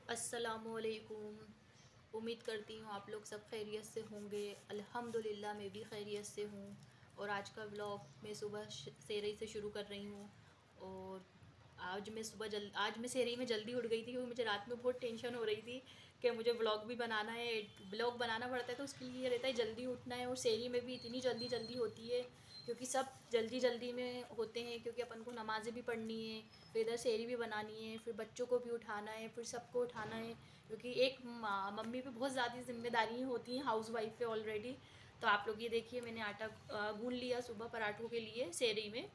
अस्सलामुअलैकुम। उम्मीद करती हूँ आप लोग सब खैरियत से होंगे। अल्हम्दुलिल्लाह मैं भी खैरियत से हूँ। और आज का व्लॉग मैं सुबह सेहरी से शुरू कर रही हूँ। और आज मैं सेहरी में जल्दी उठ गई थी क्योंकि मुझे रात में बहुत टेंशन हो रही थी कि मुझे व्लॉग भी बनाना है। व्लॉग बनाना पड़ता है तो उसके लिए ये रहता है जल्दी उठना है। और सेहरी में भी इतनी जल्दी जल्दी होती है क्योंकि सब जल्दी जल्दी में होते हैं, क्योंकि अपन को नमाज़ें भी पढ़नी है, फिर इधर सेहरी भी बनानी है, फिर बच्चों को भी उठाना है, फिर सबको उठाना है। क्योंकि एक मम्मी पे बहुत ज़्यादा जिम्मेदारियाँ होती हैं, हाउस वाइफ पे ऑलरेडी। तो आप लोग ये देखिए, मैंने आटा गूंद लिया सुबह पराठों के लिए सेहरी में।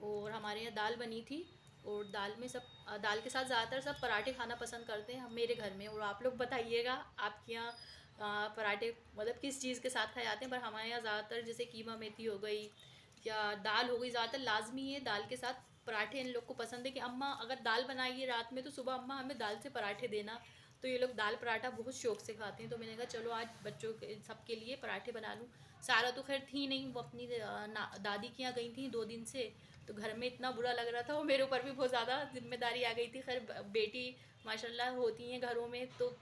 और हमारे यहाँ दाल बनी थी। और दाल में सब दाल के साथ ज़्यादातर सब पराठे खाना पसंद करते हैं हम मेरे घर में। और आप लोग बताइएगा आपके यहाँ पराठे मतलब किस चीज़ के साथ खाए जाते हैं। पर हमारे यहाँ ज़्यादातर जैसे कीमा मेथी हो गई या दाल हो गई, ज़्यादातर लाजमी है दाल के साथ पराठे। इन लोग को पसंद है कि अम्मा अगर दाल बनाइए रात में तो सुबह अम्मा हमें दाल से पराठे देना। तो ये लोग दाल पराठा बहुत शौक से खाते हैं। तो मैंने कहा चलो आज बच्चों के सबके लिए पराठे बना लूँ। सारा तो खैर थी नहीं, वो अपनी दादी के यहाँ गई थी 2 दिन से। तो घर में इतना बुरा लग रहा था, वो मेरे ऊपर भी बहुत ज़्यादा जिम्मेदारी आ गई थी। खैर बेटी माशाल्लाह होती हैं घरों में तो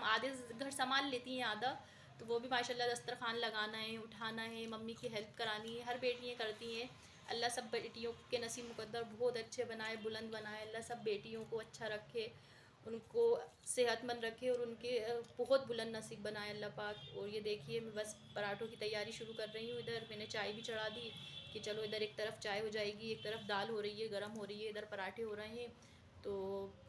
आधे घर संभाल लेती हैं आधा। तो वो भी माशाल्लाह दस्तरखान लगाना है, उठाना है, मम्मी की हेल्प करानी है, हर बेटियाँ करती हैं। अल्लाह सब बेटियों के नसीब मुकद्दर बहुत अच्छे बनाए, बुलंद बनाए। अल्लाह सब बेटियों को अच्छा रखे, उनको सेहतमंद रखे और उनके बहुत बुलंद नसीब बनाए अल्लाह पाक। और ये देखिए मैं बस पराठों की तैयारी शुरू कर रही हूँ। इधर मैंने चाय भी चढ़ा दी कि चलो इधर एक तरफ चाय हो जाएगी, एक तरफ दाल हो रही है, गर्म हो रही है, इधर पराठे हो रहे हैं। तो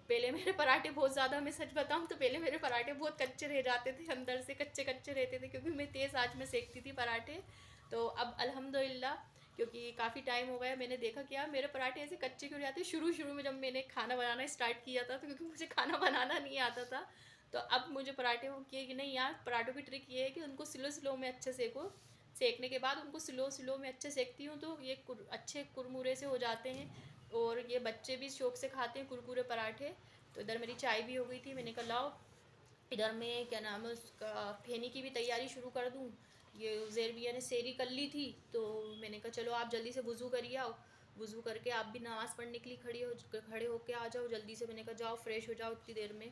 पहले मेरे पराठे बहुत ज़्यादा, मैं सच बताऊँ तो पहले मेरे पराठे बहुत कच्चे रह जाते थे, अंदर से कच्चे कच्चे रहते थे क्योंकि मैं तेज़ आंच में सेकती थी पराठे। तो अब अल्हम्दुलिल्लाह, क्योंकि काफ़ी टाइम हो गया, मैंने देखा क्या मेरे पराठे ऐसे कच्चे क्यों जाते। शुरू शुरू में जब मैंने खाना बनाना स्टार्ट किया था तो क्योंकि मुझे खाना बनाना नहीं आता था, तो अब मुझे पराठे हो किए कि नहीं यार, पराठों की ट्रिक ये है कि उनको स्लो स्लो में अच्छे सेको। सेकने के बाद उनको स्लो स्लो में अच्छे सेकती हूँ तो ये अच्छे कुरमुरे से हो जाते हैं। और ये बच्चे भी शौक से खाते हैं कुरकुरे पराठे। तो इधर मेरी चाय भी हो गई थी, मैंने कहा लाओ इधर में क्या नाम है उसका, फेनी की भी तैयारी शुरू कर दूँ। ये उज़ैर भैया ने सेहरी कर ली थी तो मैंने कहा चलो आप जल्दी से वज़ू करिए आओ। वज़ू करके आप भी नमाज़ पढ़ने के लिए खड़े होके आ जाओ जल्दी से। मैंने कहा जाओ फ्रेश हो जाओ इतनी देर में।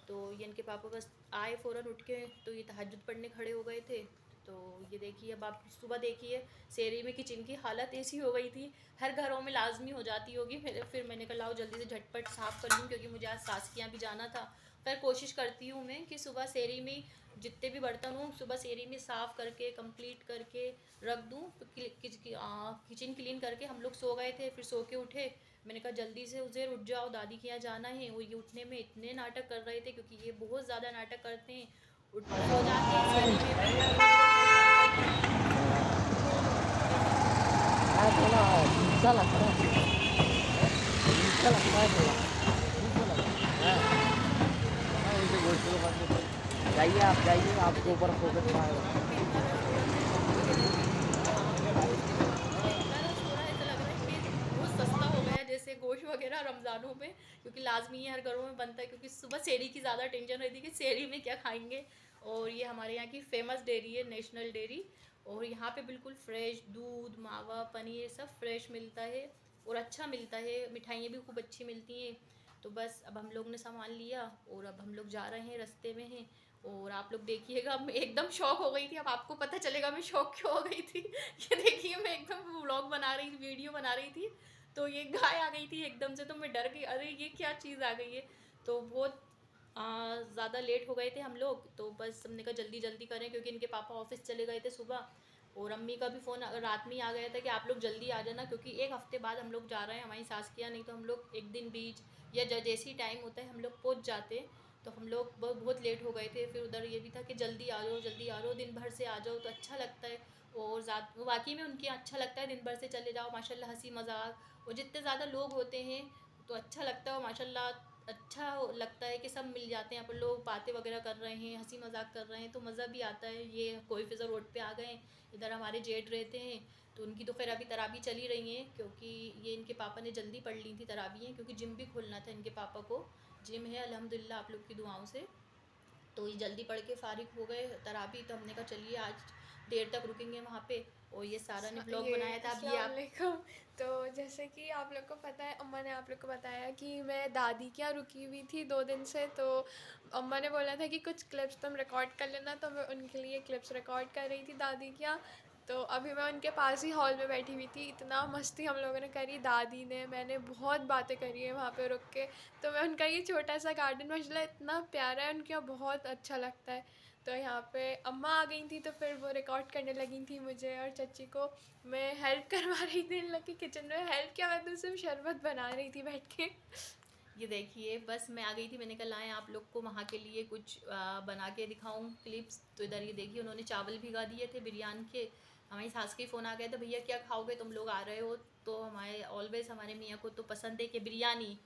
तो ये इनके पापा बस आए फ़ौरन उठ के, तो ये तहज्जुद पढ़ने खड़े हो गए थे। तो ये देखिए अब आप सुबह देखिए सेहरी में किचन की हालत ऐसी हो गई थी, हर घरों में लाजमी हो जाती होगी। फिर मैंने कहा लाओ जल्दी से झटपट साफ़ कर लूँ क्योंकि मुझे आज सास के यहाँ भी जाना था। पर कोशिश करती हूँ मैं कि सुबह सेहरी में जितने भी बर्तन हों सुबह सेहरी में साफ़ करके कंप्लीट करके रख दूँ। तो किचन क्लीन करके हम लोग सो गए थे, फिर सो के उठे। मैंने कहा जल्दी से उज़ैर उठ जाओ, दादी के यहाँ जाना है। और ये उठने में इतने नाटक कर रहे थे क्योंकि ये बहुत ज़्यादा नाटक करते हैं, उठ सो जाते हैं सेहरी में भी इधर उधर परेशान करते हैं। अच्छा लगता है, अच्छा लगता है थोड़ा। हाँ, उनसे गोश्त के बाद में जाइए, आप जाइए, आपके ऊपर फोकस आएगा। गोश्त के बाद मुझे इतना रस हो रहा है, ऐसा लग रहा है कि बहुत सस्ता हो गया जैसे गोश्त वगैरह रमज़ानों में, क्योंकि लाजमी है हर घरों में बनता है। क्योंकि सुबह सेहरी की ज़्यादा टेंशन रहती है कि सेहरी में क्या खाएंगे। और ये हमारे यहाँ की फेमस डेयरी है, नेशनल डेयरी। और यहाँ पे बिल्कुल फ्रेश दूध, मावा, पनीर सब फ्रेश मिलता है और अच्छा मिलता है। मिठाइयाँ भी खूब अच्छी मिलती हैं। तो बस अब हम लोग ने सामान लिया और अब हम लोग जा रहे हैं, रास्ते में हैं। और आप लोग देखिएगा, मैं एकदम शौक हो गई थी, अब आपको पता चलेगा मैं शौक क्यों हो गई थी। ये देखिए मैं एकदम व्लॉग बना रही थी, वीडियो बना रही थी, तो ये गाय आ गई थी एकदम से। तो मैं डर गई, अरे ये क्या चीज़ आ गई है। तो बहुत ज़्यादा लेट हो गए थे हम लोग, तो बस हमने कहा जल्दी जल्दी करें क्योंकि इनके पापा ऑफिस चले गए थे सुबह। और अम्मी का भी फ़ोन रात में ही आ गया था कि आप लोग जल्दी आ जाना क्योंकि एक हफ्ते बाद हम लोग जा रहे हैं हमारी सास के यहाँ। नहीं तो हम लोग एक दिन बीच या जैसे ही टाइम होता है हम लोग पहुँच जाते। तो हम लोग बहुत लेट हो गए थे। फिर उधर ये भी था कि जल्दी आ जाओ जल्दी आ जाओ, दिन भर से आ जाओ तो अच्छा लगता है। और वाकई में उनके अच्छा लगता है, दिन भर से चले जाओ माशाल्लाह, हंसी मजाक। और जितने ज़्यादा लोग होते हैं तो अच्छा लगता है, और माशाल्लाह अच्छा लगता है कि सब मिल जाते हैं, अपन लोग बातें वगैरह कर रहे हैं, हंसी मजाक कर रहे हैं तो मज़ा भी आता है। ये कोई फिज़र रोड पे आ गए, इधर हमारे जेठ रहते हैं। तो उनकी तो खैर अभी तराबी चली रही हैं क्योंकि ये इनके पापा ने जल्दी पढ़ ली थी तराबी हैं, क्योंकि जिम भी खोलना था इनके पापा को। जिम है अल्हम्दुलिल्लाह आप लोग की दुआओं से। तो ये जल्दी पढ़ के फ़ारिग हो गए तराबी। तो हमने कहा चलिए आज देर तक रुकेंगे वहाँ पे। और ये सारा ने ब्लॉग ये बनाया था। अब ये अस्सलाम आप वालेकुम। तो जैसे कि आप लोग को पता है, अम्मा ने आप लोग को बताया कि मैं दादी के यहाँ रुकी हुई थी 2 दिन से। तो अम्मा ने बोला था कि कुछ क्लिप्स तुम रिकॉर्ड कर लेना, तो मैं उनके लिए क्लिप्स रिकॉर्ड कर रही थी दादी के यहाँ। तो अभी मैं उनके पास ही हॉल में बैठी हुई थी। इतना मस्ती हम लोगों ने करी, दादी ने, मैंने बहुत बातें करी है वहाँ पे रुक के। तो मैं उनका ये छोटा सा गार्डन माशाल्लाह इतना प्यारा है, उनके यहाँ बहुत अच्छा लगता है। तो यहाँ पे अम्मा आ गई थी, तो फिर वो रिकॉर्ड करने लगी थी मुझे और चची को। मैं हेल्प करवा रही थी इन लोग की किचन में। हेल्प क्या, मैं तो सिर्फ शरबत बना रही थी बैठ के। ये देखिए, बस मैं आ गई थी, मैंने कहा लाएं आप लोग को वहाँ के लिए कुछ बना के दिखाऊं क्लिप्स। तो इधर ये देखिए, उन्होंने चावल भिगा दिए थे बिरयानी के। हमारी सास के फ़ोन आ गया था, भैया क्या खाओगे, तुम लोग आ रहे हो। तो हमारे ऑलवेज हमारे मियाँ को तो पसंद है कि बिरयानी।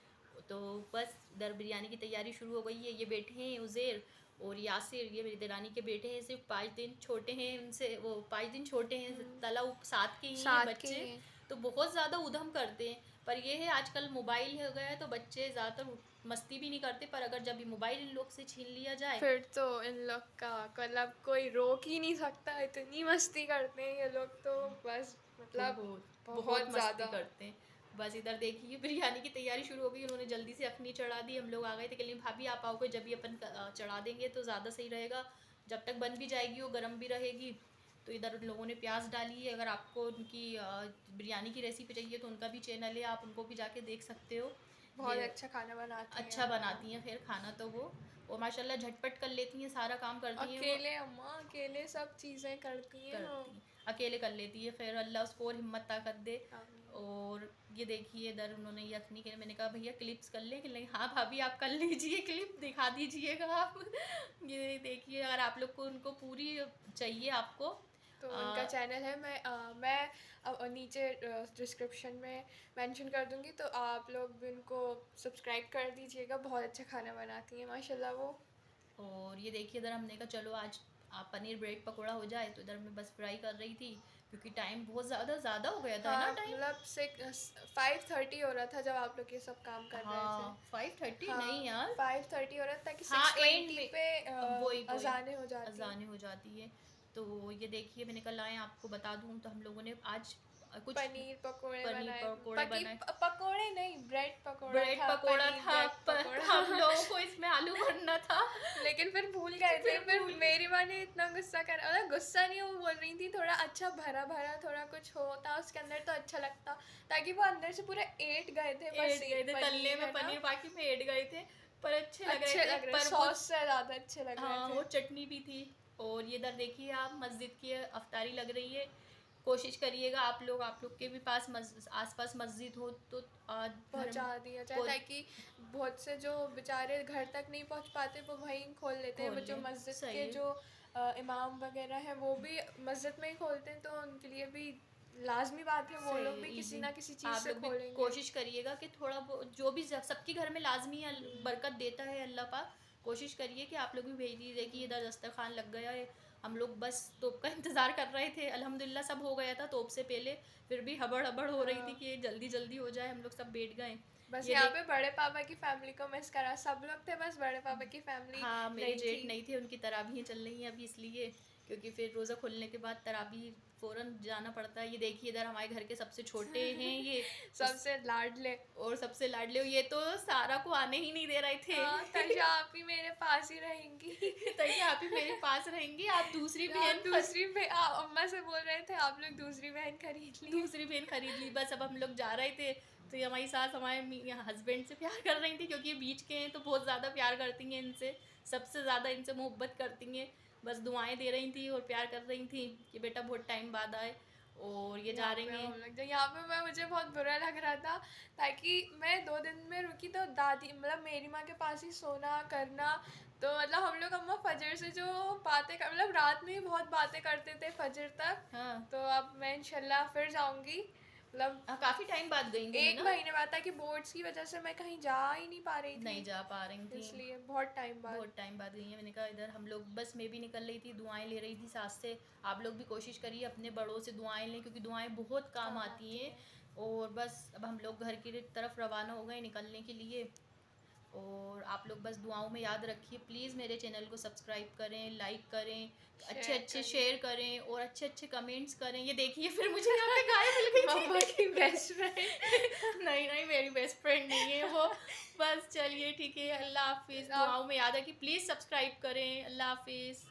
तो बस इधर बिरयानी की तैयारी शुरू हो गई है। ये बैठे हैं उज़ैर और यासिर, ये मेरी देरानी के बेटे हैं, सिर्फ 5 दिन छोटे हैं उनसे, वो 5 दिन छोटे हैं। तला 7 के ही हैं साथ के बच्चे। ही हैं। तो बहुत ज़्यादा उधम करते हैं। पर ये है आजकल मोबाइल हो गया है तो बच्चे ज़्यादातर मस्ती भी नहीं करते, पर अगर जब ये मोबाइल इन लोग से छीन लिया जाए फिर तो इन लोग का मतलब कोई रोक ही नहीं सकता, इतनी मस्ती करते हैं ये लोग तो। बस मतलब बहुत बहुत बहुत मस्ती ज़्यादा। करते हैं। बस इधर देखिए, बिरयानी की तैयारी शुरू हो गई। उन्होंने जल्दी से अखनी चढ़ा दी। हम लोग आ गए थे, कल भाभी आप आओगे जब भी अपन चढ़ा देंगे तो ज़्यादा सही रहेगा। जब तक बन भी जाएगी वो गर्म भी रहेगी। तो इधर उन लोगों ने प्याज डाली है। अगर आपको उनकी बिरयानी की रेसिपी चाहिए तो उनका भी चैनल है, आप उनको भी जाके देख सकते हो। बहुत ये अच्छा खाना बनाती हैं अच्छा अम्मा। बनाती हैं फिर खाना तो वो माशाल्लाह झटपट कर लेती हैं, सारा काम करती हैं वो। अकेले अम्मा अकेले सब चीज़ें करती हैं वो। करती हैं, अकेले कर लेती है, फिर अल्लाह उसको और हिम्मत ताकत दे। आमीन। और ये देखिए, इधर उन्होंने यखनी के, मैंने कहा भैया क्लिप्स कर लें कि नहीं, हाँ भाभी आप कर लीजिए, क्लिप दिखा दीजिएगा आप। ये देखिए, अगर आप लोग को उनको पूरी चाहिए आपको तो उनका चैनल है, मैं नीचे डिस्क्रिप्शन में मेंशन कर दूंगी, तो आप लोग भी उनको सब्सक्राइब कर दीजिएगा। बहुत अच्छा खाना बनाती हैं माशाल्लाह वो। और ये देखिए, इधर हमने कहा चलो आज आप पनीर ब्रेड पकौड़ा हो जाए, तो इधर मैं बस फ्राई कर रही थी क्योंकि टाइम बहुत ज़्यादा हो गया था, है हाँ ना टाइम। मतलब 5:30 हो रहा था जब आप लोग ये सब काम कर रहे थे। हाँ 5:30 नहीं हाँ यार। 5:30 हो रहा था कि हाँ एंड 6:20 में पे वही अजानें हो जाती हैं। अजाने हो जाती है। तो ये देखिए, मैंने कल आए आपको बता दूं, तो हम लोगों ने आज कुछ पनीर पकोड़े पनीर बनाए। पकौड़े बनाए। पकोड़े नहीं, ब्रेड पकोड़ा ब्रेड था, पकोड़ा पनीर था, ब्रेड पर पकोड़ा। हम लोगों को इसमें आलू भरना था। लेकिन फिर भूल गए थे। फिर फिर भूल मेरी माँ ने इतना गुस्सा करा, मतलब गुस्सा नहीं, वो बोल रही थी थोड़ा अच्छा भरा भरा थोड़ा कुछ होता उसके अंदर तो अच्छा लगता, ताकि वो अंदर से पूरे 8 गए थे बस एट गए थे तलने पनीर, में, है ना। पनीर बाकी में 8 गए थे, पर अच्छे लग रहे अच्छे थे। लग रहे, पर वो सॉस से ज़्यादा अच्छे लग रहे हाँ, थे। वो चटनी भी थी। और ये इधर देखिए, आप मस्जिद की अफ्तारी लग रही है। कोशिश करिएगा आप लोग के भी पास आसपास मस्जिद हो तो घर पहुंचा दिया जाए, को ताकि बहुत से जो बेचारे घर तक नहीं पहुंच पाते वो वहीं खोल लेते हैं। खोल वो जो लें। मस्जिद सही के है। जो इमाम वगैरह हैं वो भी मस्जिद में ही खोलते हैं, तो उनके लिए भी लाजमी बात है, वो सही लोग है, भी किसी इजी। ना किसी चीज़ आप से लोग भी खोलेंगे। कोशिश करिएगा कि थोड़ा जो भी सबके घर में लाजमी है, बरकत देता है अल्लाह पाक। कोशिश करिए कि आप लोग भी भेज दीजिए कि इधर दस्तरखान लग गया है। हम लोग बस तोप का इंतज़ार कर रहे थे, अल्हम्दुलिल्लाह सब हो गया था तोप से पहले। फिर भी हबड़ हबड़ हो रही थी हाँ, कि जल्दी जल्दी हो जाए, हम लोग सब बैठ गए। बस ये यहाँ देख पे बड़े पापा की फैमिली को मिस करा, सब लोग थे, बस बड़े पापा की फैमिली हाँ, मेरे नहीं जेठ थी। नहीं थे, उनकी तराबियाँ चल रही हैं अभी, इसलिए क्योंकि फिर रोज़ा खुलने के बाद तराबी फ़ौरन जाना पड़ता है। ये देखिए, इधर हमारे घर के सबसे छोटे हैं ये। उस सबसे लाडले। और सबसे लाडले, ये तो सारा को आने ही नहीं दे रहे हाँ, थे। तैया आप ही मेरे पास ही रहेंगी। तभी आप ही मेरे पास रहेंगी, आप दूसरी आप बहन अम्मा से बोल रहे थे आप लोग दूसरी बहन खरीद लिए। दूसरी बहन खरीद ली। बस अब हम लोग जा रहे थे, तो ये हमारी सास हमारे हस्बैंड से प्यार कर रही थी, क्योंकि ये बीच के हैं तो बहुत ज़्यादा प्यार करती हैं इनसे, सबसे ज़्यादा इनसे मोहब्बत करती हैं। बस दुआएं दे रही थी और प्यार कर रही थी कि बेटा बहुत टाइम बाद आए। और ये जा यहाँ पे रही हैं। हम लोग जो यहाँ पे मैं मुझे बहुत बुरा लग रहा था, ताकि मैं 2 दिन में रुकी तो दादी मतलब मेरी माँ के पास ही सोना करना। तो मतलब हम लोग अम्मा फजर से जो बातें कर, मतलब रात में ही बहुत बातें करते थे फजर तक। हाँ तो अब मैं इंशाल्लाह फिर जाऊंगी, मतलब हाँ, काफ़ी टाइम बाद गई हूँ मैं 1 ना। महीने बाद था कि बोर्ड्स की वजह से मैं कहीं जा ही नहीं पा रही नहीं थी, जा पा रही थी, इसलिए बहुत टाइम बाद। बहुत टाइम बाद गई हैं। मैंने कहा इधर हम लोग, बस मैं भी निकल रही थी, दुआएं ले रही थी सास से। आप लोग भी कोशिश करिए अपने बड़ों से दुआएं लें, क्योंकि दुआएं बहुत काम आती हैं। और बस अब हम लोग घर की तरफ रवाना हो गए निकलने के लिए। और आप लोग बस दुआओं में याद रखिए। प्लीज़ मेरे चैनल को सब्सक्राइब करें, लाइक करें, अच्छे अच्छे शेयर करें और अच्छे अच्छे कमेंट्स करें। ये देखिए फिर मुझे यहाँ पे गाय मिल गई थी। मम्मा की बेस्ट फ्रेंड। नहीं नहीं, मेरी बेस्ट फ्रेंड नहीं है वो। बस चलिए ठीक है, अल्लाह हाफिज़। दुआओं में याद रखिए, प्लीज़ सब्सक्राइब करें। अल्लाह हाफिज़।